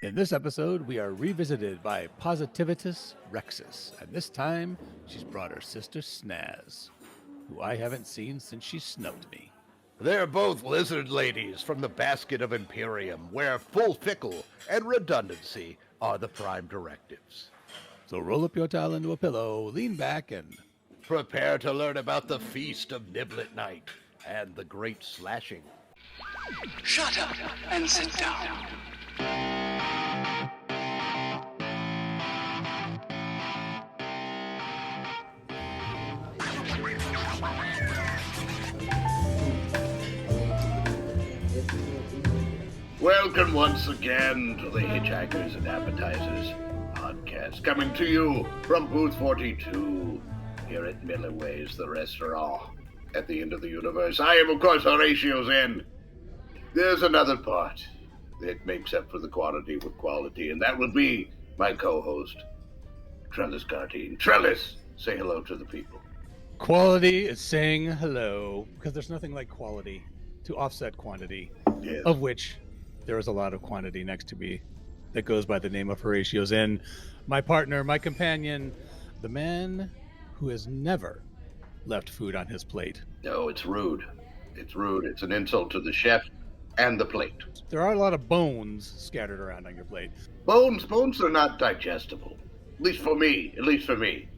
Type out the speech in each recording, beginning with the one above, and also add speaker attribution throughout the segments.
Speaker 1: In this episode, we are revisited by Positivitus Rexus, and this time she's brought her sister Snazz, who I haven't seen since she snubbed me.
Speaker 2: They're both lizard ladies from the basket of Imperium, where full fickle and redundancy are the prime directives.
Speaker 1: So roll up your towel into a pillow, lean back, and
Speaker 2: prepare to learn about the Feast of Niblet Night and the Great Slashing.
Speaker 3: Shut up and sit down.
Speaker 2: Welcome once again to the Hitchhikers and Appetizers podcast, coming to you from booth 42 here at Millyways, the restaurant at the end of the universe. I am, of course, Horatio Zinn. There's another part that makes up for the quantity with quality, and that would be my co-host, Trellis Gardeen. Trellis, say hello to the people.
Speaker 1: quality is saying hello, because there's nothing like quality to offset quantity,
Speaker 2: Yes.
Speaker 1: of which there is a lot of quantity next to me that goes by the name of Horatio Zinn, my partner, my companion, the man who has never left food on his plate.
Speaker 2: No, it's rude. It's rude. It's an insult to the chef and the plate.
Speaker 1: There are a lot of bones scattered around on your plate.
Speaker 2: Bones are not digestible. At least for me.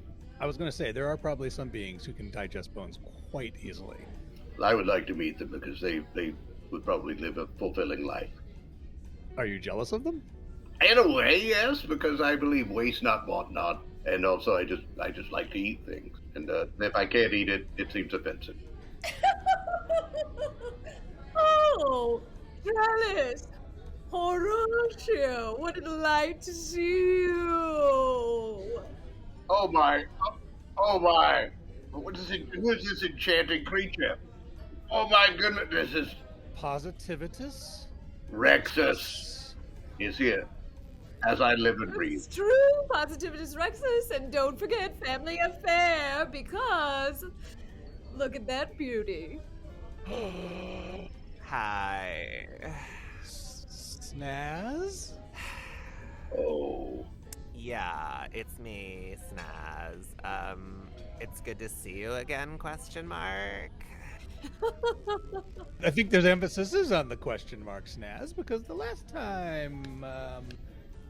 Speaker 1: I was going to say, there are probably some beings who can digest bones quite easily.
Speaker 2: I would like to meet them because they would probably live a fulfilling life.
Speaker 1: Are you jealous of them?
Speaker 2: In a way, yes, because I believe waste not, want not, and also I just like to eat things, and if I can't eat it, it seems offensive.
Speaker 4: Oh, Trellis! Horatio, what a delight to see you!
Speaker 2: Oh my! Who is this enchanting creature? Oh my goodness! This is
Speaker 1: Positivitus
Speaker 2: Rexus is here, as I live and breathe.
Speaker 4: It's true, Positivitus Rexus, and don't forget Family Affair, because look at that beauty.
Speaker 5: Hi.
Speaker 1: Snazz?
Speaker 2: Oh,
Speaker 5: Yeah, it's me, Snazz. It's good to see you again, question mark.
Speaker 1: I think there's emphasis is on the question mark, Snazz, because the last time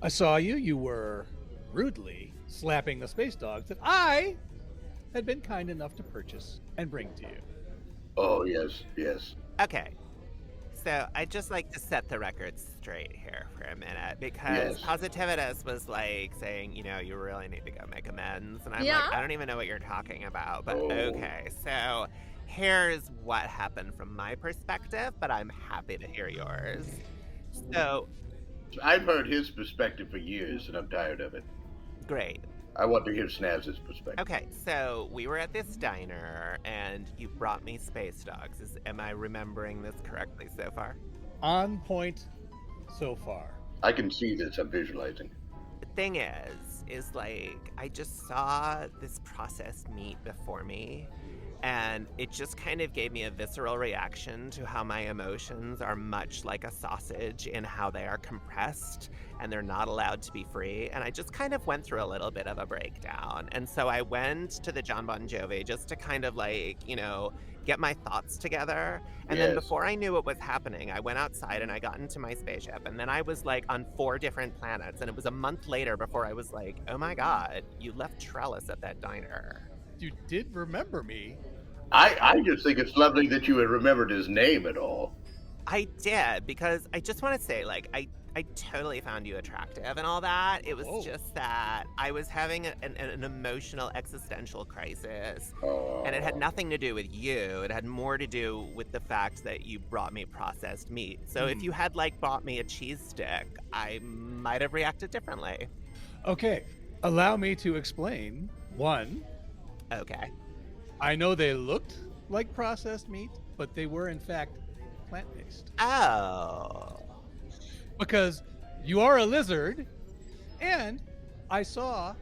Speaker 1: I saw you, you were rudely slapping the space dogs that I had been kind enough to purchase and bring to you.
Speaker 2: oh yes.
Speaker 5: Okay. So I'd just like to set the record straight here for a minute, because
Speaker 2: Yes.
Speaker 5: Positivitus was like saying, you really need to go make amends. And I'm
Speaker 4: Yeah?
Speaker 5: like, I don't even know what you're talking about, but
Speaker 2: Oh.
Speaker 5: okay. So here's what happened from my perspective, but I'm happy to hear yours. So,
Speaker 2: I've heard his perspective for years, and I'm tired of it.
Speaker 5: great.
Speaker 2: I want to hear Snazz's perspective.
Speaker 5: Okay, so we were at this diner, and you brought me space dogs. Am I remembering this correctly so far?
Speaker 1: On point so far.
Speaker 2: I can see this. I'm visualizing.
Speaker 5: The thing is like, I just saw this processed meat before me, and it just kind of gave me a visceral reaction to how my emotions are much like a sausage in how they are compressed and they're not allowed to be free. And I just kind of went through a little bit of a breakdown. And so I went to the John Bon Jovi just to kind of like, get my thoughts together. And then
Speaker 2: Yes.
Speaker 5: before I knew what was happening, I went outside and I got into my spaceship. And then I was like on 4 different planets. And it was a month later before I was like, oh my God, you left Trellis at that diner.
Speaker 1: You did remember me.
Speaker 2: I just think it's lovely that you had remembered his name at all.
Speaker 5: I did, because I just want to say, like, I totally found you attractive and all that. It was
Speaker 1: Whoa.
Speaker 5: just that I was having an emotional existential crisis.
Speaker 2: Oh.
Speaker 5: And it had nothing to do with you. It had more to do with the fact that you brought me processed meat. So if you had, like, bought me a cheese stick, I might have reacted differently.
Speaker 1: Okay, allow me to explain. One,
Speaker 5: Okay.
Speaker 1: I know they looked like processed meat, but they were in fact plant-based.
Speaker 5: Oh.
Speaker 1: Because you are a lizard, and I saw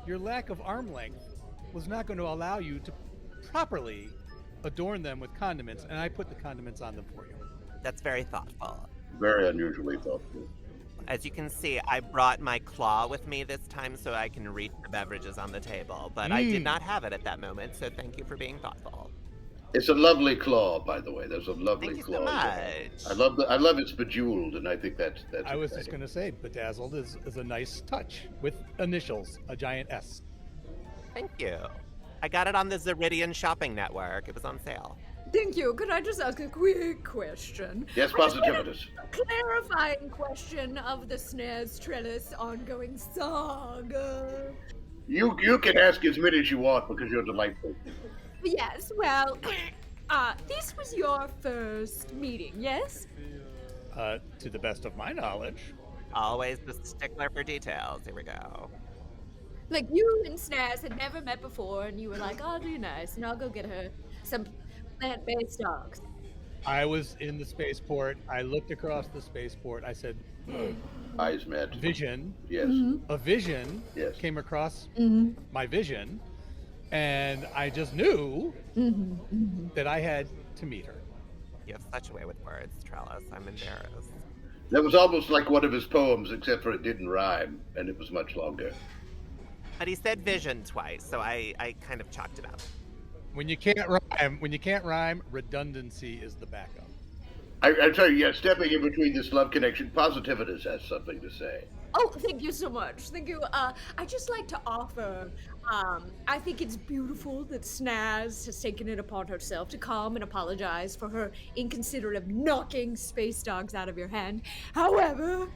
Speaker 1: your lack of arm length was not going to allow you to properly adorn them with condiments, and I put the condiments on them for you.
Speaker 5: That's very thoughtful.
Speaker 2: Very unusually thoughtful.
Speaker 5: As you can see, I brought my claw with me this time so I can reach the beverages on the table, but I did not have it at that moment, so thank you for being thoughtful.
Speaker 2: It's a lovely claw, by the way. There's a lovely
Speaker 5: Thank you
Speaker 2: claw.
Speaker 5: so much.
Speaker 2: I love it's bejeweled, and I think that's
Speaker 1: I was
Speaker 2: exciting.
Speaker 1: just going to say, bedazzled is a nice touch with initials, a giant S.
Speaker 5: Thank you. I got it on the Zeridian shopping network. It was on sale.
Speaker 4: Thank you. Could I just ask a quick question?
Speaker 2: Yes,
Speaker 4: I just want
Speaker 2: Positivitus.
Speaker 4: a clarifying question of the Snazz Trellis ongoing saga.
Speaker 2: You can ask as many as you want because you're delightful.
Speaker 4: Yes, well, this was your first meeting, yes?
Speaker 1: To the best of my knowledge.
Speaker 5: Always the stickler for details. Here we go.
Speaker 4: Like, you and Snazz had never met before, and you were like, I'll do nice, and I'll go get her some plant-based dogs.
Speaker 1: I was in the spaceport. I looked across the spaceport. I said,
Speaker 2: Eyes met.
Speaker 1: vision.
Speaker 2: Yes.
Speaker 1: A vision
Speaker 2: Yes.
Speaker 1: came across my vision, and I just knew that I had to meet her.
Speaker 5: You have such a way with words, Trellis. I'm embarrassed.
Speaker 2: That was almost like one of his poems, except for it didn't rhyme, and it was much longer.
Speaker 5: But he said vision twice, so I kind of chalked it up.
Speaker 1: When you can't rhyme, redundancy is the backup.
Speaker 2: I tell you, yeah, stepping in between this love connection, Positivitus has something to say.
Speaker 4: Oh, thank you so much. Thank you. I'd just like to offer, I think it's beautiful that Snazz has taken it upon herself to come and apologize for her inconsiderate of knocking space dogs out of your hand. However,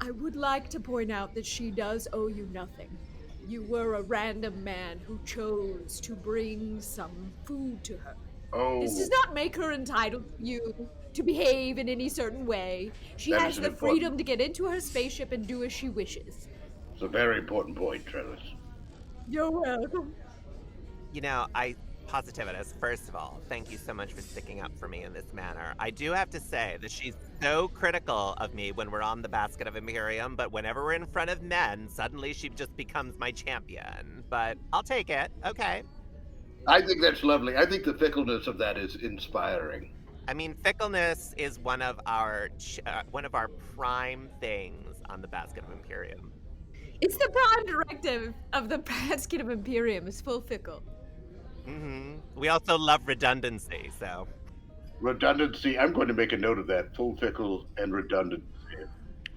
Speaker 4: I would like to point out that she does owe you nothing. You were a random man who chose to bring some food to her.
Speaker 2: Oh,
Speaker 4: This does not make her entitled to you to behave in any certain way. She
Speaker 2: That
Speaker 4: has
Speaker 2: is an
Speaker 4: the
Speaker 2: important-
Speaker 4: freedom to get into her spaceship and do as she wishes.
Speaker 2: it's a very important point, Trellis.
Speaker 4: You're welcome.
Speaker 5: You know, Positivitus, first of all, thank you so much for sticking up for me in this manner. I do have to say that she's so critical of me when we're on the Basket of Imperium, but whenever we're in front of men, suddenly she just becomes my champion. But I'll take it. Okay.
Speaker 2: I think that's lovely. I think the fickleness of that is inspiring.
Speaker 5: I mean, fickleness is one of our prime things on the Basket of Imperium.
Speaker 4: It's the prime directive of the Basket of Imperium is full fickle.
Speaker 5: We also love redundancy, so.
Speaker 2: Redundancy, I'm going to make a note of that. Full fickle and redundancy.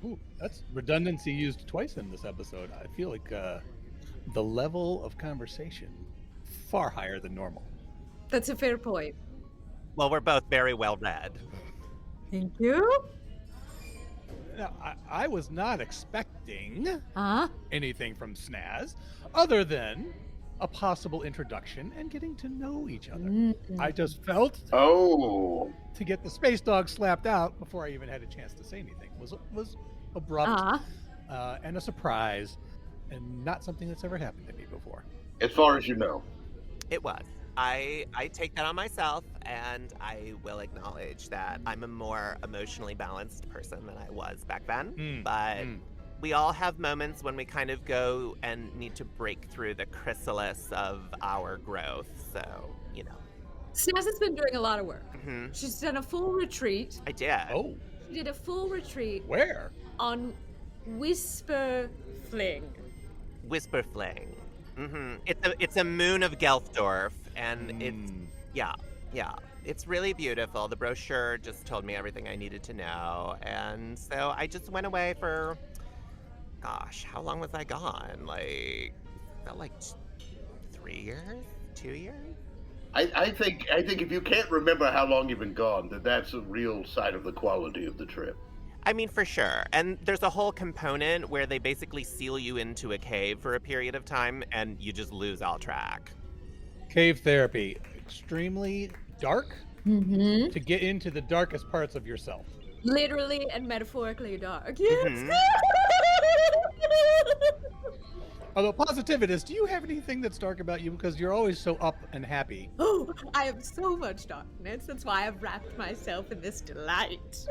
Speaker 1: Ooh, that's redundancy used twice in this episode. I feel like the level of conversation far higher than normal.
Speaker 4: That's a fair point.
Speaker 5: Well, we're both very well read.
Speaker 4: Thank you.
Speaker 1: Now, I was not expecting
Speaker 4: Huh?
Speaker 1: anything from Snazz other than a possible introduction and getting to know each other. I just felt
Speaker 2: Oh,
Speaker 1: to get the space dog slapped out before I even had a chance to say anything was abrupt and a surprise and not something that's ever happened to me before.
Speaker 2: as far as you know.
Speaker 5: It was. I take that on myself, and I will acknowledge that I'm a more emotionally balanced person than I was back then. But we all have moments when we kind of go and need to break through the chrysalis of our growth. So, you know.
Speaker 4: Snazz has been doing a lot of work. She's done a full retreat.
Speaker 5: I did.
Speaker 1: Oh,
Speaker 4: She did a full retreat
Speaker 1: where?
Speaker 4: on Whisper Fling.
Speaker 5: Whisper Fling. It's a moon of Gelfdorf, and yeah. It's really beautiful. The brochure just told me everything I needed to know, and so I just went away for, gosh, how long was I gone? Felt like 3 years, 2 years.
Speaker 2: I think if you can't remember how long you've been gone, then that's a real sign of the quality of the trip.
Speaker 5: I mean, for sure. And there's a whole component where they basically seal you into a cave for a period of time, and you just lose all track.
Speaker 1: Cave therapy. Extremely dark to get into the darkest parts of yourself.
Speaker 4: Literally and metaphorically dark. Yes.
Speaker 1: Although, Positivitus, do you have anything that's dark about you? Because you're always so up and happy.
Speaker 4: Oh, I have so much darkness. That's why I've wrapped myself in this delight.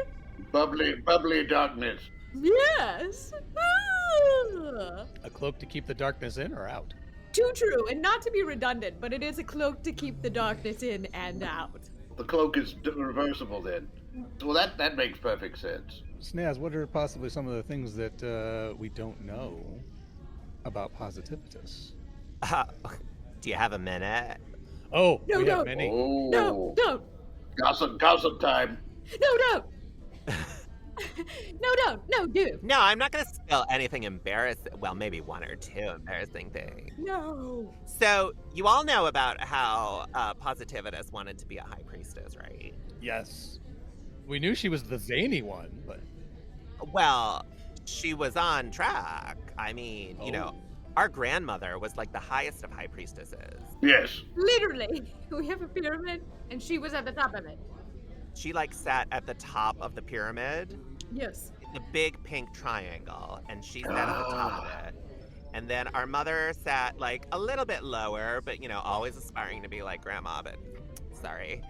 Speaker 2: Bubbly darkness.
Speaker 4: Yes.
Speaker 1: A cloak to keep the darkness in or out?
Speaker 4: Too true, and not to be redundant, but it is a cloak to keep the darkness in and out.
Speaker 2: The cloak is reversible then. Well, that makes perfect sense.
Speaker 1: Snazz, what are possibly some of the things that we don't know about Positivitus?
Speaker 5: Do you have a minute?
Speaker 1: Oh,
Speaker 4: No,
Speaker 1: we
Speaker 4: no.
Speaker 1: have many.
Speaker 2: Oh.
Speaker 4: No, don't.
Speaker 2: Gossip time.
Speaker 4: No, don't. No, do.
Speaker 5: No, I'm not going to spill anything embarrassing. Well, maybe one or two embarrassing things.
Speaker 4: No.
Speaker 5: So, you all know about how Positivitus wanted to be a high priestess, right?
Speaker 1: Yes. We knew she was the zany one, but...
Speaker 5: Well, she was on track. I mean, you know,
Speaker 1: Oh.
Speaker 5: our grandmother was like the highest of high priestesses.
Speaker 2: Yes.
Speaker 4: Literally, we have a pyramid, and she was at the top of it.
Speaker 5: She like sat at the top of the pyramid,
Speaker 4: Yes.
Speaker 5: the big pink triangle, and she sat at the top of it. And then our mother sat like a little bit lower, but you know, always aspiring to be like grandma, but sorry.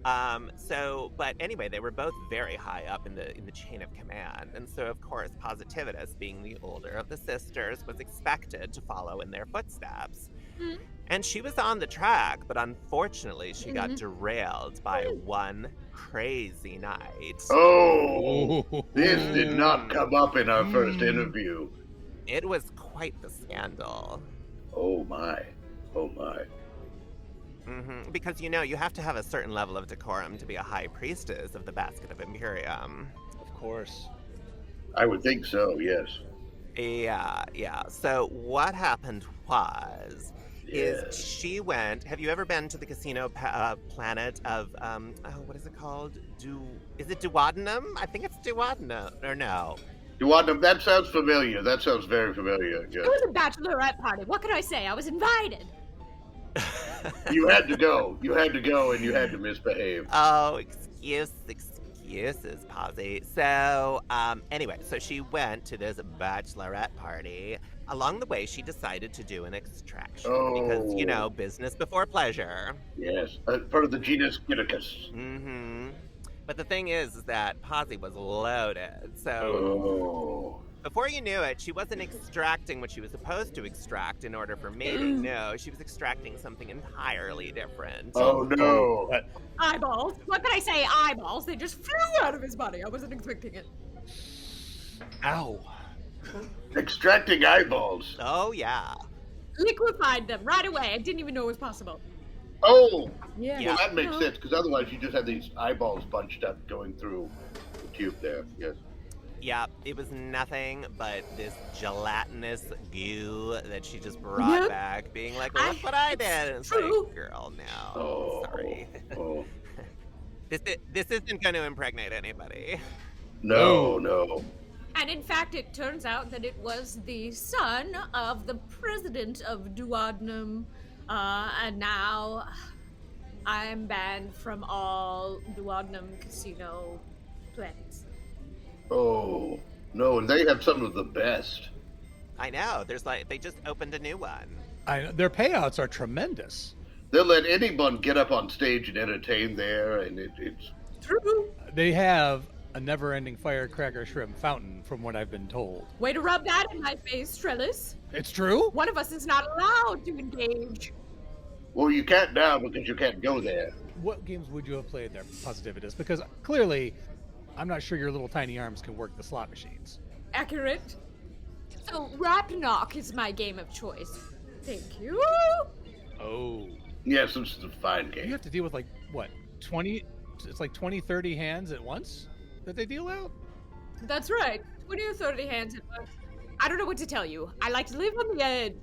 Speaker 5: But anyway, they were both very high up in the chain of command. And so of course, Positivitus, being the older of the sisters, was expected to follow in their footsteps.
Speaker 4: Mhm.
Speaker 5: And she was on the track, but unfortunately she got derailed by one crazy night.
Speaker 2: Oh, this did not come up in our first interview.
Speaker 5: It was quite the scandal.
Speaker 2: Oh my. Oh my.
Speaker 5: Because, you know, you have to have a certain level of decorum to be a high priestess of the Basket of Imperium.
Speaker 1: Of course.
Speaker 2: I would think so, yes.
Speaker 5: Yeah. So what happened was,
Speaker 2: Yes.
Speaker 5: is she went, have you ever been to the casino planet of, what is it called? Is it Duodenum? I think it's Duodenum, or no?
Speaker 2: Duodenum, that sounds familiar. That sounds very familiar. Yes.
Speaker 4: It was a bachelorette party. What could I say? I was invited.
Speaker 2: You had to go. You had to go, and you had to misbehave.
Speaker 5: Oh, excuses, Posy. So, anyway, so she went to this bachelorette party. Along the way, she decided to do an extraction because, you know, business before pleasure.
Speaker 2: Yes, part of the genus Hitchikers.
Speaker 5: But the thing is that Posy was loaded. So
Speaker 2: Oh.
Speaker 5: before you knew it, she wasn't extracting what she was supposed to extract in order for mating. No, she was extracting something entirely different.
Speaker 2: Oh no.
Speaker 4: Eyeballs. What could I say? Eyeballs. They just flew out of his body. I wasn't expecting it.
Speaker 1: Ow.
Speaker 2: Extracting eyeballs.
Speaker 5: Oh, yeah.
Speaker 4: Liquefied them right away. I didn't even know it was possible.
Speaker 2: Oh.
Speaker 4: Yeah.
Speaker 2: Well, that makes sense, because otherwise you just had these eyeballs bunched up going through the tube there. Yes.
Speaker 5: Yeah, it was nothing but this gelatinous goo that she just brought back, being like, look what I did. And it's
Speaker 4: true.
Speaker 5: like, girl, no.
Speaker 2: Oh.
Speaker 5: Sorry.
Speaker 2: Oh.
Speaker 5: This isn't going to impregnate anybody.
Speaker 2: No.
Speaker 4: And in fact, it turns out that it was the son of the president of Duodenum, and now I'm banned from all Duodenum casino planets.
Speaker 2: Oh. No, and they have some of the best.
Speaker 5: I know. They just opened a new one.
Speaker 1: Their payouts are tremendous.
Speaker 2: They'll let anyone get up on stage and entertain there, and it's...
Speaker 4: True.
Speaker 1: They have a never-ending firecracker shrimp fountain, from what I've been told.
Speaker 4: Way to rub that in my face, Trellis.
Speaker 1: It's true?
Speaker 4: One of us is not allowed to engage.
Speaker 2: Well, you can't now because you can't go there.
Speaker 1: What games would you have played there, Positivitus? Because clearly, I'm not sure your little tiny arms can work the slot machines.
Speaker 4: Accurate. So, Rap Knock is my game of choice. Thank you.
Speaker 1: Oh.
Speaker 2: Yes, this is a fine
Speaker 1: You
Speaker 2: game.
Speaker 1: have to deal with, like, what, 20... It's like 20, 30 hands at once that they deal out?
Speaker 4: That's right. 20 or 30 hands at once. I don't know what to tell you. I like to live on the edge.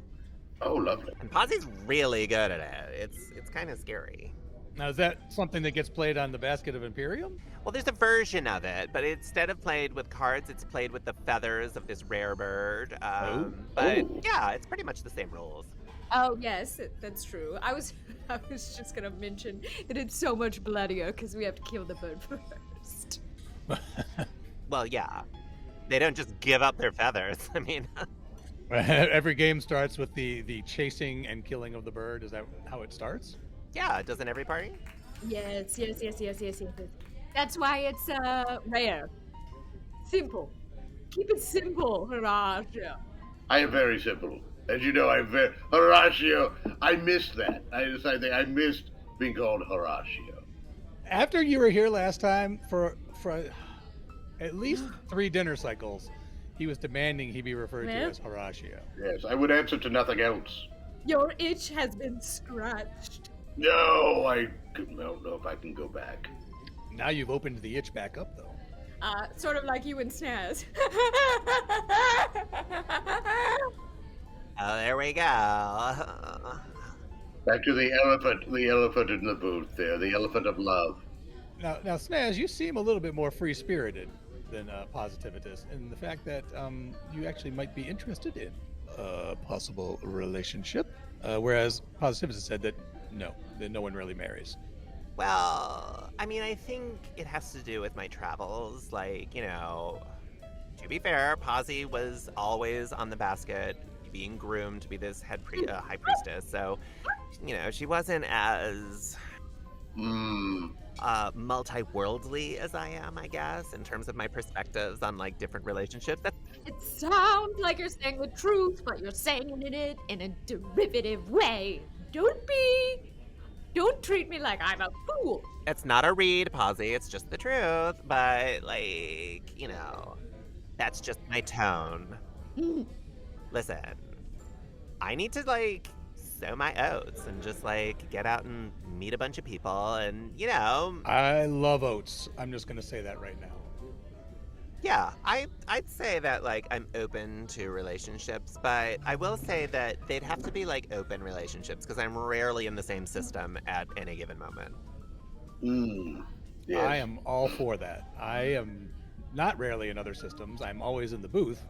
Speaker 2: Oh, lovely.
Speaker 5: And Possy's really good at it. It's kind of scary.
Speaker 1: Now, is that something that gets played on the Basket of Imperium?
Speaker 5: Well, there's a version of it, but instead of played with cards, it's played with the feathers of this rare bird. But yeah, it's pretty much the same rules.
Speaker 4: Oh, yes, that's true. I was just gonna mention that it's so much bloodier because we have to kill the bird first.
Speaker 5: Well, yeah. They don't just give up their feathers. I mean...
Speaker 1: Every game starts with the chasing and killing of the bird. Is that how it starts?
Speaker 5: Yeah, doesn't every party?
Speaker 4: Yes. That's why it's rare. Simple. Keep it simple, Horatio.
Speaker 2: I am very simple. As you know, Horatio, I missed that. I decided I missed being called Horatio.
Speaker 1: After you were here last time for at least 3 dinner cycles, he was demanding he be referred to
Speaker 4: Well?
Speaker 1: as Horatio.
Speaker 2: Yes, I would answer to nothing else.
Speaker 4: Your itch has been scratched.
Speaker 2: No, I don't know if I can go back.
Speaker 1: Now you've opened the itch back up, though.
Speaker 4: Sort of like you and Snazz.
Speaker 5: Oh, there we go.
Speaker 2: Back to the elephant in the booth there, the elephant of love.
Speaker 1: Now, Snazz, you seem a little bit more free-spirited than Positivitus, in the fact that you actually might be interested in a possible relationship, whereas Positivitus said that no one really marries.
Speaker 5: Well, I mean, I think it has to do with my travels. Like, to be fair, Posi was always on the basket, being groomed to be this high priestess. So, she wasn't as multi-worldly as I am, I guess, in terms of my perspectives on like different relationships.
Speaker 4: It sounds like you're saying the truth, but you're saying it in a derivative way. Don't treat me like I'm a fool.
Speaker 5: It's not a read, Posi, it's just the truth, but that's just my tone. Listen, I need to sow my oats and just get out and meet a bunch of people and
Speaker 1: I love oats. I'm just gonna say that right now.
Speaker 5: Yeah, I'd say that I'm open to relationships, but I will say that they'd have to be open relationships because I'm rarely in the same system at any given moment.
Speaker 2: Yes.
Speaker 1: I am all for that. I am not rarely in other systems. I'm always in the booth,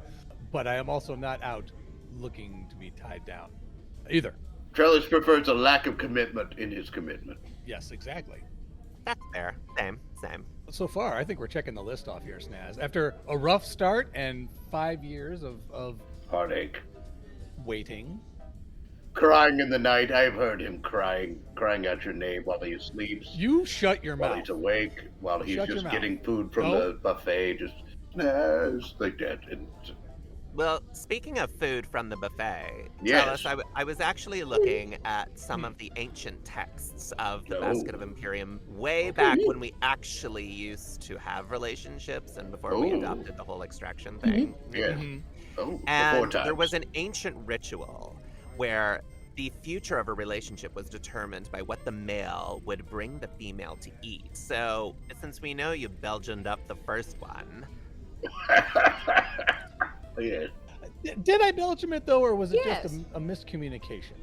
Speaker 1: but I am also not out looking to be tied down either.
Speaker 2: Trellis prefers a lack of commitment in his commitment.
Speaker 1: Yes, exactly.
Speaker 5: That's fair. Same.
Speaker 1: So far, I think we're checking the list off here, Snazz. After a rough start and 5 years of
Speaker 2: Heartache.
Speaker 1: waiting.
Speaker 2: Crying in the night. I've heard him crying out your name while he sleeps.
Speaker 1: You shut your
Speaker 2: While
Speaker 1: mouth.
Speaker 2: he's awake, while he's
Speaker 1: Shut your
Speaker 2: just
Speaker 1: mouth.
Speaker 2: getting food from
Speaker 1: No.
Speaker 2: the buffet, just like that. And
Speaker 5: Well, speaking of food from the buffet,
Speaker 2: Yes.
Speaker 5: Trellis, I was actually looking at some of the ancient texts of the
Speaker 2: Oh.
Speaker 5: Basket of Imperium way back when we actually used to have relationships and before we
Speaker 2: Oh.
Speaker 5: adopted the whole extraction thing.
Speaker 2: yes.
Speaker 1: Mhm.
Speaker 2: Oh, before
Speaker 5: And
Speaker 2: times.
Speaker 5: there was an ancient ritual where the future of a relationship was determined by what the male would bring the female to eat. So, since we know you Belgianed up the first one,
Speaker 2: Yes.
Speaker 1: Did I Belgium it though, or was it
Speaker 4: Yes.
Speaker 1: just a miscommunication?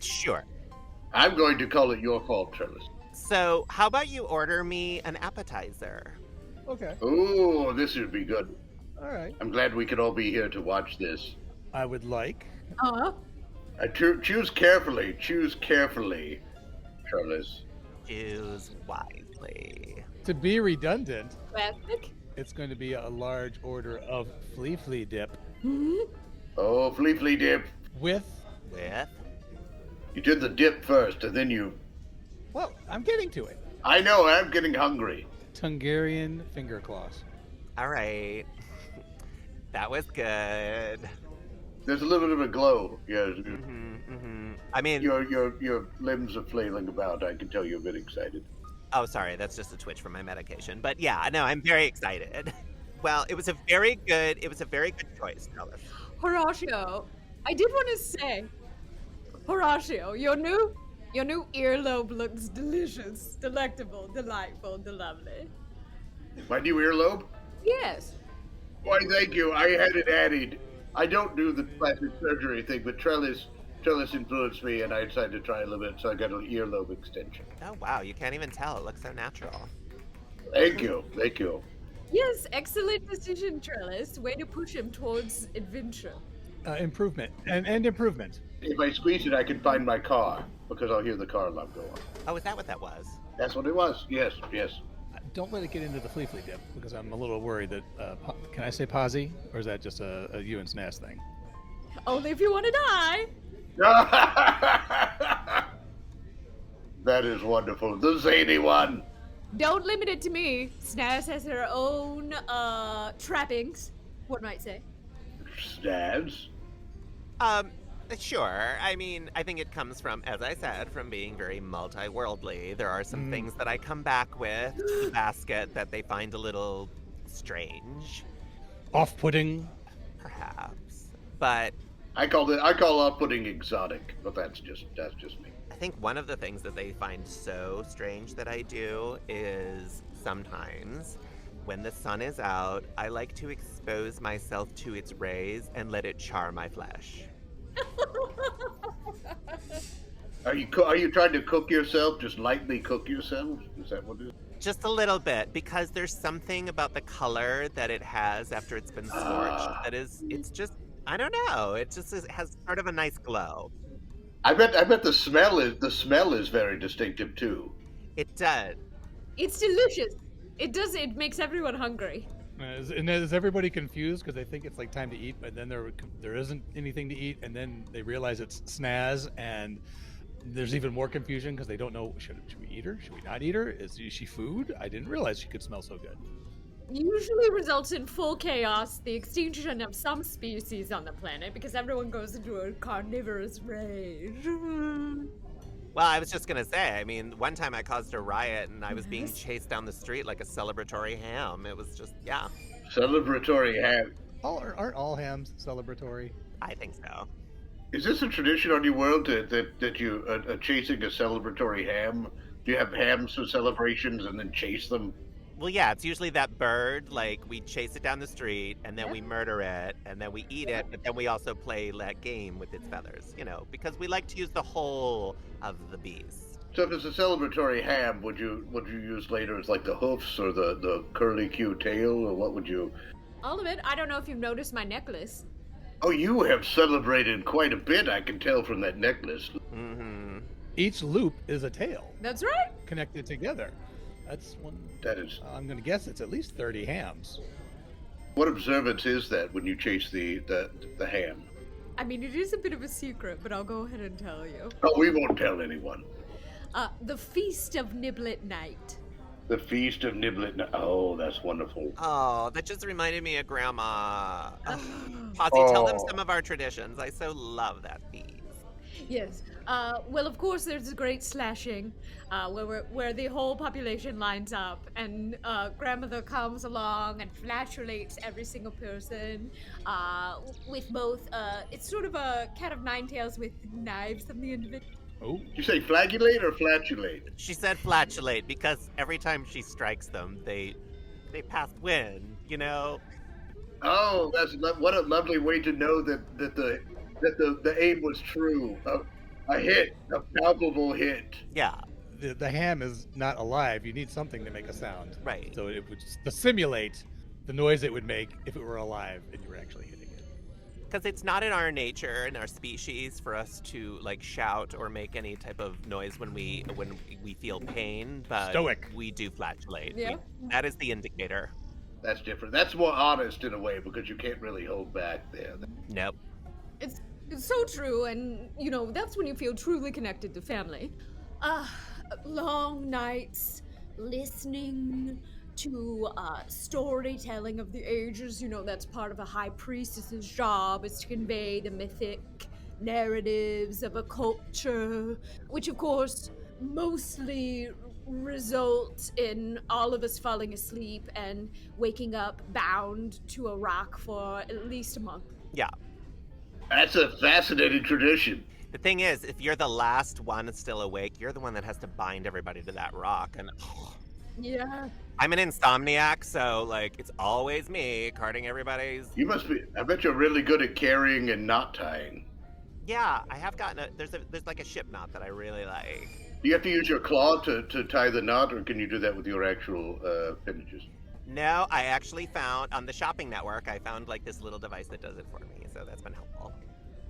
Speaker 5: sure.
Speaker 2: I'm going to call it your fault, Trellis.
Speaker 5: So, how about you order me an appetizer?
Speaker 1: Okay,
Speaker 2: Oh, this would be good.
Speaker 1: all right.
Speaker 2: I'm glad we could all be here to watch this.
Speaker 1: I would like.
Speaker 2: Choose carefully. Choose carefully, Trellis.
Speaker 5: Choose wisely.
Speaker 1: To be redundant,
Speaker 4: Traffic?
Speaker 1: it's going to be a large order of flea dip
Speaker 2: Oh, flea dip.
Speaker 1: with,
Speaker 5: With?
Speaker 2: You did the dip first, and then you...
Speaker 1: well, I'm getting to it.
Speaker 2: I know, I'm getting hungry.
Speaker 1: Tungarian finger claws.
Speaker 5: All right. That was good.
Speaker 2: There's a little bit of a glow. Yes.
Speaker 5: I mean,
Speaker 2: Your limbs are flailing about. I can tell you're a bit excited.
Speaker 5: oh, sorry, that's just a twitch from my medication. But yeah, no, I'm very excited. Well, it was a very good choice, Trellis.
Speaker 4: Horatio, I did want to say, Horatio, your new earlobe looks delicious, delectable, delightful, lovely.
Speaker 2: My new earlobe?
Speaker 4: Yes.
Speaker 2: Why, thank you. I had it added. I don't do the plastic surgery thing, but Trellis influenced me, and I decided to try a little bit, so I got an earlobe extension.
Speaker 5: Oh, wow, you can't even tell. It looks so natural.
Speaker 2: Thank you.
Speaker 4: Yes, excellent decision, Trellis. Way to push him towards adventure.
Speaker 1: Improvement and improvement.
Speaker 2: If I squeeze it, I can find my car, because I'll hear the car alarm go off.
Speaker 5: Oh, is that what that was?
Speaker 2: That's what it was. Yes.
Speaker 1: Don't let it get into the flea dip, because I'm a little worried that, can I say posy, or is that just a you and Snazz thing?
Speaker 4: Only if you want to die.
Speaker 2: That is wonderful. The zany one.
Speaker 4: Don't limit it to me. Snazz has her own trappings, one might say.
Speaker 2: Snazz.
Speaker 5: Sure. I mean, I think it comes from, as I said, from being very multi-worldly. There are some things that I come back with to the basket that they find a little strange,
Speaker 1: Off-putting.
Speaker 5: perhaps. But
Speaker 2: I call off-putting exotic, but that's just me.
Speaker 5: I think one of the things that they find so strange that I do is sometimes when the sun is out, I like to expose myself to its rays and let it char my flesh.
Speaker 2: Are you trying to cook yourself? Just lightly cook yourself? Is that what it is?
Speaker 5: Just a little bit, because there's something about the color that it has after it's been scorched that is, it's just, I don't know, it just has sort of a nice glow.
Speaker 2: I bet the smell is very distinctive too.
Speaker 5: It does.
Speaker 4: It's delicious. It makes everyone hungry.
Speaker 1: And is everybody confused because they think it's like time to eat, but then there isn't anything to eat, and then they realize it's Snazz, and there's even more confusion because they don't know, should we eat her? Should we not eat her? Is she food? I didn't realize she could smell so good.
Speaker 4: Usually results in full chaos, the extinction of some species on the planet, because everyone goes into a carnivorous rage.
Speaker 5: Well, I was just gonna say, I mean, one time I caused a riot and I was being chased down the street like a celebratory ham. It was just, yeah.
Speaker 2: Celebratory ham.
Speaker 1: Aren't all hams celebratory?
Speaker 5: I think so.
Speaker 2: Is this a tradition on your world that you chasing a celebratory ham? Do you have hams for celebrations and then chase them?
Speaker 5: Well, yeah, it's usually that bird, like, we chase it down the street, and then we murder it, and then we eat it, but then we also play that game with its feathers, you know, because we like to use the whole of the beast.
Speaker 2: So if it's a celebratory ham, would you use later as like the hoofs or the curly cute tail, or what would you?
Speaker 4: All of it. I don't know if you've noticed my necklace.
Speaker 2: Oh, you have celebrated quite a bit, I can tell from that necklace.
Speaker 5: Mm-hmm.
Speaker 1: Each loop is a tail
Speaker 4: That's right.
Speaker 1: connected together. That's one.
Speaker 2: That is.
Speaker 1: I'm going to guess it's at least 30 hams.
Speaker 2: What observance is that when you chase the ham?
Speaker 4: I mean, it is a bit of a secret, but I'll go ahead and tell you.
Speaker 2: Oh, we won't tell anyone.
Speaker 4: The Feast of Niblet Night.
Speaker 2: The Feast of Niblet. Oh, that's wonderful.
Speaker 5: Oh, that just reminded me of Grandma. Posse, tell them
Speaker 2: Oh.
Speaker 5: some of our traditions. I so love that feast.
Speaker 4: Yes. Well, of course, there's a great slashing, where the whole population lines up, and grandmother comes along and flatulates every single person, with both. It's sort of a cat of nine tails with knives on the end of it.
Speaker 1: Oh,
Speaker 2: Did you say flagulate or flatulate?
Speaker 5: She said flatulate because every time she strikes them, they pass wind, you know?
Speaker 2: Oh, what a lovely way to know that the aim was true. A hit, a palpable hit.
Speaker 5: Yeah,
Speaker 1: the ham is not alive. You need something to make a sound.
Speaker 5: right.
Speaker 1: So it would to simulate the noise it would make if it were alive and you were actually hitting it.
Speaker 5: Because it's not in our nature, in our species, for us to like shout or make any type of noise when we feel pain. But
Speaker 1: Stoic.
Speaker 5: we do flatulate.
Speaker 4: Yeah.
Speaker 5: That is the indicator.
Speaker 2: That's different. That's more honest in a way because you can't really hold back there.
Speaker 5: Nope.
Speaker 4: It's so true, and that's when you feel truly connected to family. Long nights listening to storytelling of the ages. That's part of a high priestess's job, is to convey the mythic narratives of a culture, which of course mostly result in all of us falling asleep and waking up bound to a rock for at least a month.
Speaker 5: Yeah.
Speaker 2: That's a fascinating tradition.
Speaker 5: The thing is, if you're the last one still awake, you're the one that has to bind everybody to that rock. And
Speaker 4: Yeah.
Speaker 5: I'm an insomniac, so like it's always me carting everybody's.
Speaker 2: You must be. I bet you're really good at carrying and knot tying.
Speaker 5: Yeah, I have gotten there's like a ship knot that I really like.
Speaker 2: Do you have to use your claw to tie the knot, or can you do that with your actual appendages?
Speaker 5: No, I actually found on the shopping network, I found like this little device that does it for me, so that's been helpful.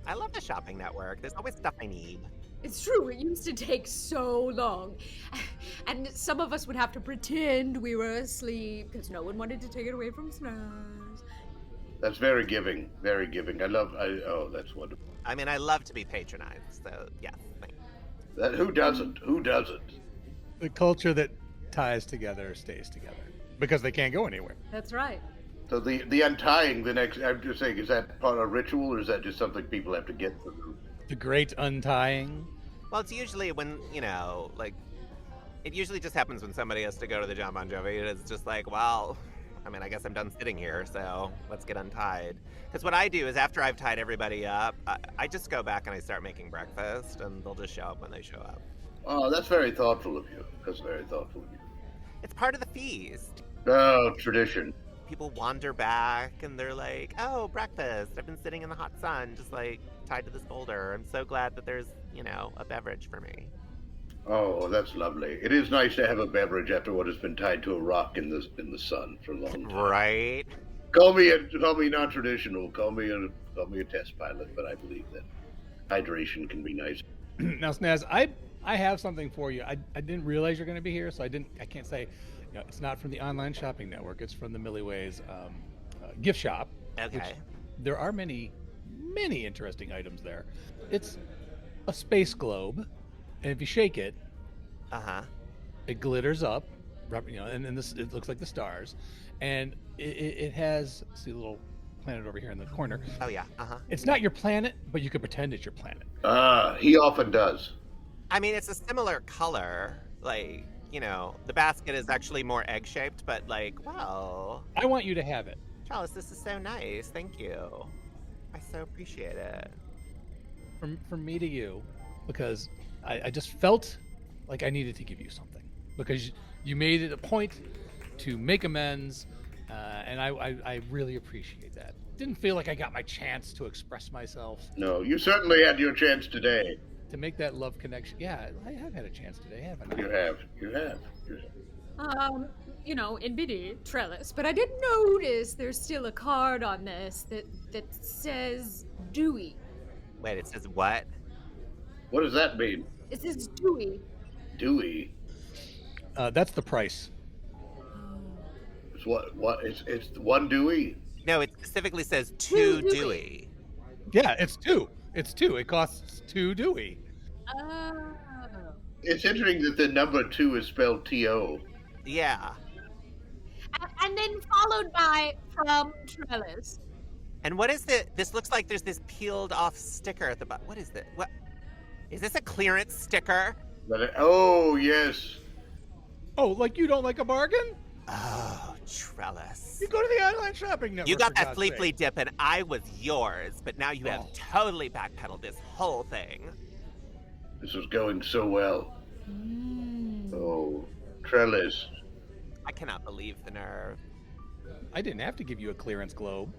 Speaker 5: I love the shopping network. There's always stuff I need.
Speaker 4: It's true, it used to take so long. And some of us would have to pretend we were asleep because no one wanted to take it away from Snazz.
Speaker 2: That's very giving. Very giving. Oh, that's wonderful.
Speaker 5: I mean, I love to be patronized, so yeah. Thanks.
Speaker 2: Who doesn't? Who doesn't?
Speaker 1: The culture that ties together stays together because they can't go anywhere.
Speaker 4: That's right.
Speaker 2: So the untying, I'm just saying, is that part of a ritual, or is that just something people have to get through?
Speaker 1: The great untying.
Speaker 5: Well, it's usually when, like, it usually just happens when somebody has to go to the John Bon Jovi. It's just like, well, I mean, I guess I'm done sitting here, so let's get untied. Because what I do is after I've tied everybody up, I just go back and I start making breakfast, and they'll just show up when they show up.
Speaker 2: Oh, that's very thoughtful of you. That's very thoughtful of you.
Speaker 5: It's part of the feast.
Speaker 2: Oh, tradition.
Speaker 5: People wander back, and they're like, oh, breakfast. I've been sitting in the hot sun, just like tied to this boulder. I'm so glad that there's, a beverage for me.
Speaker 2: Oh, that's lovely. It is nice to have a beverage after what has been tied to a rock in the sun for a long time.
Speaker 5: Right?
Speaker 2: Call me non-traditional. Call me a test pilot, but I believe that hydration can be nice.
Speaker 1: Now, Snazz, I have something for you. I didn't realize you're going to be here, so I can't say. It's not from the online shopping network. It's from the Millyways gift shop.
Speaker 5: Okay.
Speaker 1: There are many interesting items there. It's a space globe, and if you shake it, it glitters up, and then it looks like the stars, and it has, see, a little planet over here in the corner.
Speaker 5: Oh yeah.
Speaker 1: It's not your planet, but you could pretend it's your planet.
Speaker 2: He often does.
Speaker 5: I mean, it's a similar color. Like, the basket is actually more egg-shaped, but wow.
Speaker 1: I want you to have it.
Speaker 5: Trellis, this is so nice. Thank you. I so appreciate it.
Speaker 1: From me to you, because I just felt like I needed to give you something. Because you made it a point to make amends, and I really appreciate that. Didn't feel like I got my chance to express myself.
Speaker 2: No, you certainly had your chance today.
Speaker 1: To make that love connection. Yeah, I have had a chance today, haven't I?
Speaker 2: You have.
Speaker 4: In bitty Trellis, but I did notice there's still a card on this that says Dewey.
Speaker 5: Wait, it says what?
Speaker 2: What does that mean?
Speaker 4: It says Dewey.
Speaker 2: Dewey?
Speaker 1: That's the price.
Speaker 2: It's what? It's one Dewey?
Speaker 5: No, it specifically says two Dewey.
Speaker 1: Yeah, it's two. It's two. It costs 2 Dewey.
Speaker 4: Oh.
Speaker 2: It's interesting that the number 2 is spelled T-O.
Speaker 5: Yeah.
Speaker 4: And then followed by from Trellis.
Speaker 5: And what is this? Looks like there's this peeled off sticker at the bottom. What is this? What? Is this a clearance sticker?
Speaker 2: Oh, yes.
Speaker 1: Oh, like you don't like a bargain?
Speaker 5: Oh, Trellis.
Speaker 1: You go to the online shopping network.
Speaker 5: You got that
Speaker 1: God's
Speaker 5: flea
Speaker 1: sake.
Speaker 5: dip and I was yours, but now you have totally backpedaled this whole thing.
Speaker 2: This was going so well. Oh, Trellis.
Speaker 5: I cannot believe the nerve.
Speaker 1: I didn't have to give you a clearance globe.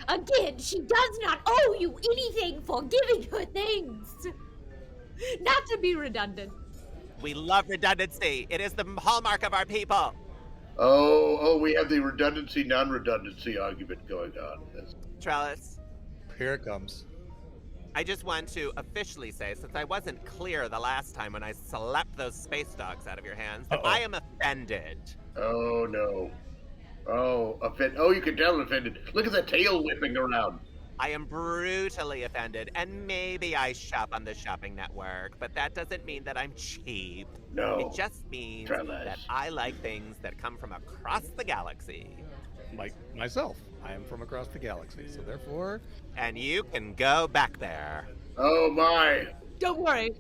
Speaker 4: Again, she does not owe you anything for giving her things. Not to be redundant.
Speaker 5: We love redundancy. It is the hallmark of our people.
Speaker 2: Oh, we have the redundancy, non-redundancy argument going on.
Speaker 5: Trellis,
Speaker 1: Here it comes.
Speaker 5: I just want to officially say, since I wasn't clear the last time when I slapped those space dogs out of your hands, that I am offended.
Speaker 2: Oh, no. Oh, you can tell offended. Look at the tail whipping around.
Speaker 5: I am brutally offended, and maybe I shop on the shopping network, but that doesn't mean that I'm cheap.
Speaker 2: No.
Speaker 5: It just means
Speaker 2: Trellis.
Speaker 5: that I like things that come from across the galaxy.
Speaker 1: Like myself. I am from across the galaxy, so therefore...
Speaker 5: And you can go back there.
Speaker 2: Oh, my.
Speaker 4: Don't worry.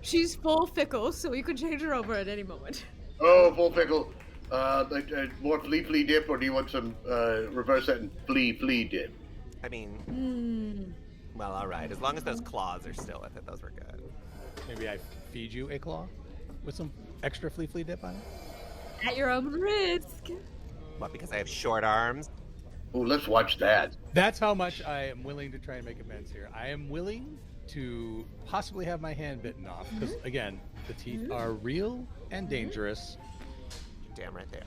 Speaker 4: She's full fickle, so you can change her over at any moment.
Speaker 2: Oh, full pickle. More flea dip, or do you want some reverse that and flea dip?
Speaker 5: I mean, well, all right. As long as those claws are still with it, those were good.
Speaker 1: Maybe I feed you a claw with some extra flea dip on it?
Speaker 4: At your own risk.
Speaker 5: What, because I have short arms?
Speaker 2: Oh, let's watch that.
Speaker 1: That's how much I am willing to try and make amends here. I am willing to possibly have my hand bitten off. Because, again, the teeth are real and dangerous.
Speaker 5: Damn right there.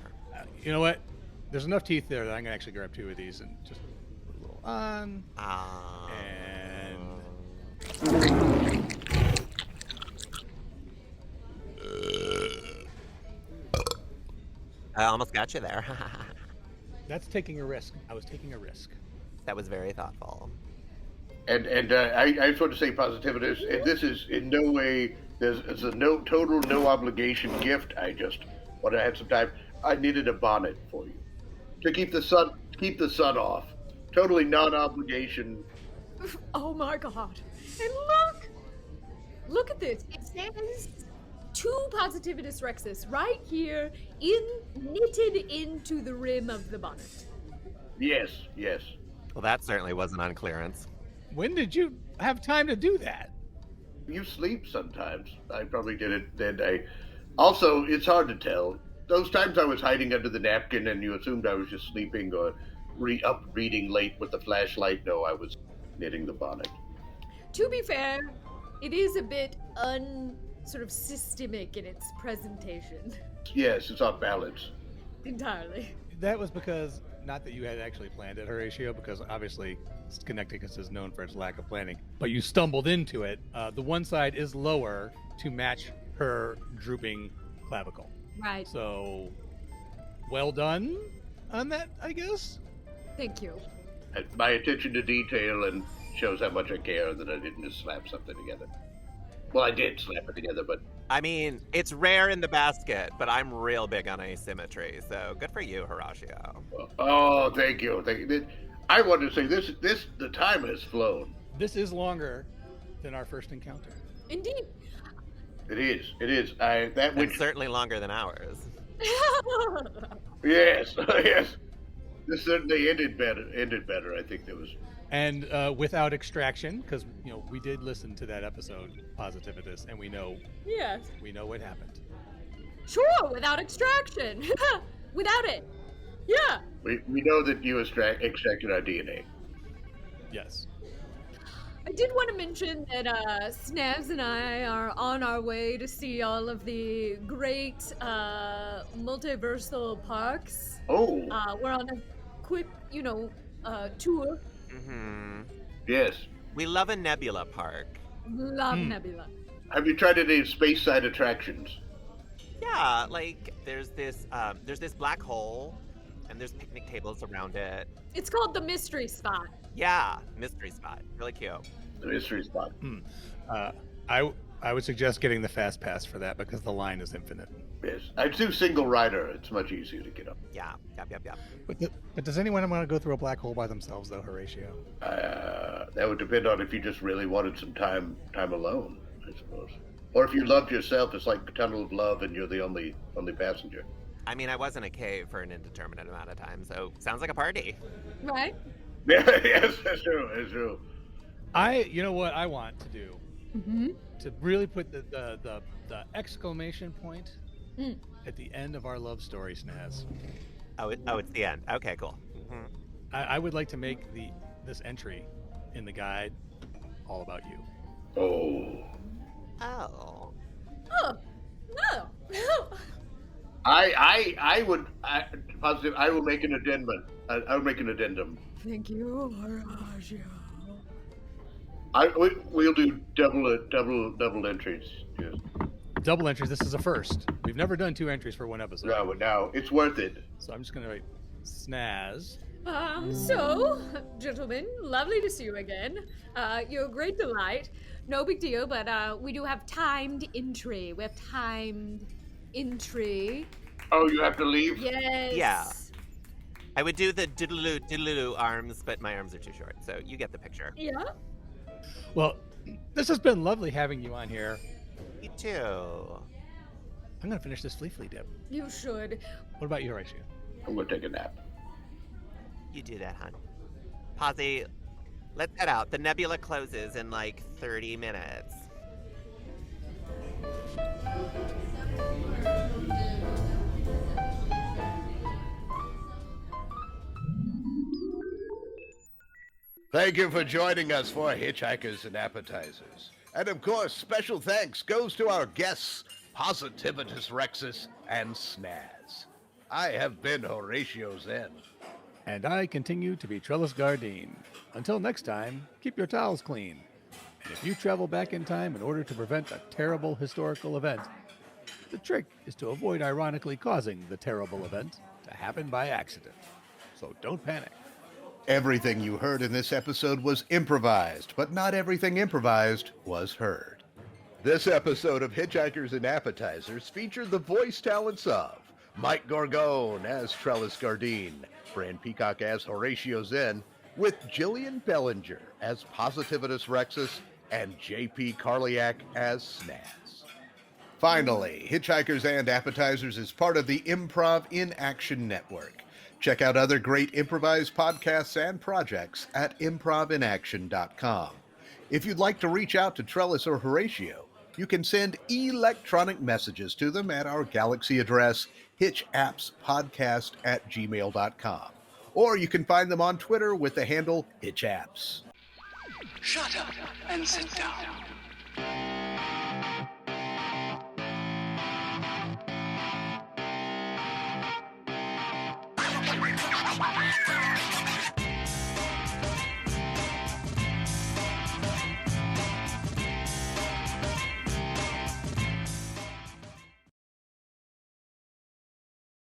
Speaker 1: You know what? There's enough teeth there that I'm going to actually grab 2 of these and just put a little on. And...
Speaker 5: I almost got you there.
Speaker 1: That's taking a risk. I was taking a risk.
Speaker 5: That was very thoughtful.
Speaker 2: And I just want to say, Positivitus, and this is in no way, it's a no obligation gift. I just want to have some time. I needed a bonnet for you to keep the sun off. Totally non-obligation.
Speaker 4: Oh my god. And look at this. It says two Positivitus Rexus right here, knitted into the rim of the bonnet.
Speaker 2: Yes.
Speaker 5: Well, that certainly wasn't on clearance.
Speaker 1: When did you have time to do that?
Speaker 2: You sleep sometimes. I probably did it then. Also, it's hard to tell. Those times I was hiding under the napkin and you assumed I was just sleeping or up reading late with the flashlight. No, I was knitting the bonnet.
Speaker 4: To be fair, it is a bit sort of systemic in its presentation.
Speaker 2: Yes, it's off balance.
Speaker 4: Entirely.
Speaker 1: That was because, not that you had actually planned it, Horatio, because obviously Connecticut is known for its lack of planning, but you stumbled into it. The one side is lower to match her drooping clavicle.
Speaker 4: Right.
Speaker 1: So, well done on that, I guess?
Speaker 4: Thank you.
Speaker 2: My attention to detail and shows how much I care that I didn't just slap something together. Well, I did slap it together, but...
Speaker 5: I mean, it's rare in the basket, but I'm real big on asymmetry, so good for you, Horatio.
Speaker 2: Oh, thank you. I want to say the time has flown.
Speaker 1: This is longer than our first encounter.
Speaker 4: Indeed.
Speaker 2: It is.
Speaker 5: It's certainly longer than ours.
Speaker 2: Yes. This certainly ended better. I think there was...
Speaker 1: And without extraction, because we did listen to that episode, Positivitus, and we know.
Speaker 4: Yes.
Speaker 1: We know what happened.
Speaker 4: Sure, without extraction. Without it. Yeah.
Speaker 2: We know that you extracted our DNA.
Speaker 1: Yes.
Speaker 4: I did want to mention that Snazz and I are on our way to see all of the great multiversal parks.
Speaker 2: Oh.
Speaker 4: We're on a quick, tour.
Speaker 5: Mm-hmm.
Speaker 2: Yes.
Speaker 5: We love a nebula park.
Speaker 4: Love Nebula.
Speaker 2: Have you tried any space side attractions?
Speaker 5: Yeah, like there's this black hole, and there's picnic tables around it.
Speaker 4: It's called the Mystery Spot.
Speaker 5: Yeah, mystery spot. Really cute.
Speaker 2: The mystery spot.
Speaker 1: I would suggest getting the fast pass for that because the line is infinite.
Speaker 2: Yes. I'd do single rider. It's much easier to get up.
Speaker 5: Yeah. Yep.
Speaker 1: But does anyone want to go through a black hole by themselves, though, Horatio?
Speaker 2: That would depend on if you just really wanted some time alone, I suppose. Or if you loved yourself, it's like Tunnel of Love and you're the only passenger.
Speaker 5: I mean, I was in a cave for an indeterminate amount of time, so sounds like a party.
Speaker 4: Right?
Speaker 2: Yes, that's true.
Speaker 1: You know what I want to do?
Speaker 4: Mm-hmm.
Speaker 1: To really put the exclamation point at the end of our love story, Snazz.
Speaker 5: Oh, it's the end. Okay, cool. Mm-hmm.
Speaker 1: I would like to make this entry in the guide all about you.
Speaker 2: Oh.
Speaker 4: Oh.
Speaker 2: I will make an addendum. I will make an addendum.
Speaker 4: Thank you, Horatio.
Speaker 2: We'll do double entries. Yes.
Speaker 1: Double entries. This is a first. We've never done 2 entries for one episode.
Speaker 2: No, but now it's worth it.
Speaker 1: So I'm just gonna write Snazz.
Speaker 4: So, gentlemen, lovely to see you again. You're a great delight. No big deal, but we do have timed entry. We have timed entry.
Speaker 2: Oh, you have to leave?
Speaker 4: Yes.
Speaker 5: Yeah. I would do the diddle-oo arms, but my arms are too short, so you get the picture.
Speaker 4: Yeah.
Speaker 1: Well, this has been lovely having you on here.
Speaker 5: You too.
Speaker 1: I'm gonna finish this flea dip.
Speaker 4: You should.
Speaker 1: What about you, Horatio?
Speaker 2: I'm gonna take a nap.
Speaker 5: You do that, hon. Posy, let's head out. The nebula closes in like 30 minutes.
Speaker 2: Thank you for joining us for Hitchhikers and Appetizers. And of course, special thanks goes to our guests, Positivitus Rexus and Snazz. I have been Horatio Zinn.
Speaker 1: And I continue to be Trellis Gardeen. Until next time, keep your towels clean. And if you travel back in time in order to prevent a terrible historical event, the trick is to avoid ironically causing the terrible event to happen by accident. So don't panic.
Speaker 2: Everything you heard in this episode was improvised, but not everything improvised was heard. This episode of Hitchhikers and Appetizers featured the voice talents of Mike Gorgone as Trellis Gardeen, Bran Peacock as Horatio Zinn, with Gillian Bellinger as Positivitus Rexus and J.P. Karliak as Snazz. Finally, Hitchhikers and Appetizers is part of the Improv in Action Network. Check out other great improvised podcasts and projects at improvinaction.com. If you'd like to reach out to Trellis or Horatio, you can send electronic messages to them at our Galaxy address, hitchappspodcast@gmail.com. Or you can find them on Twitter with the handle hitchapps.
Speaker 3: Shut up and sit down.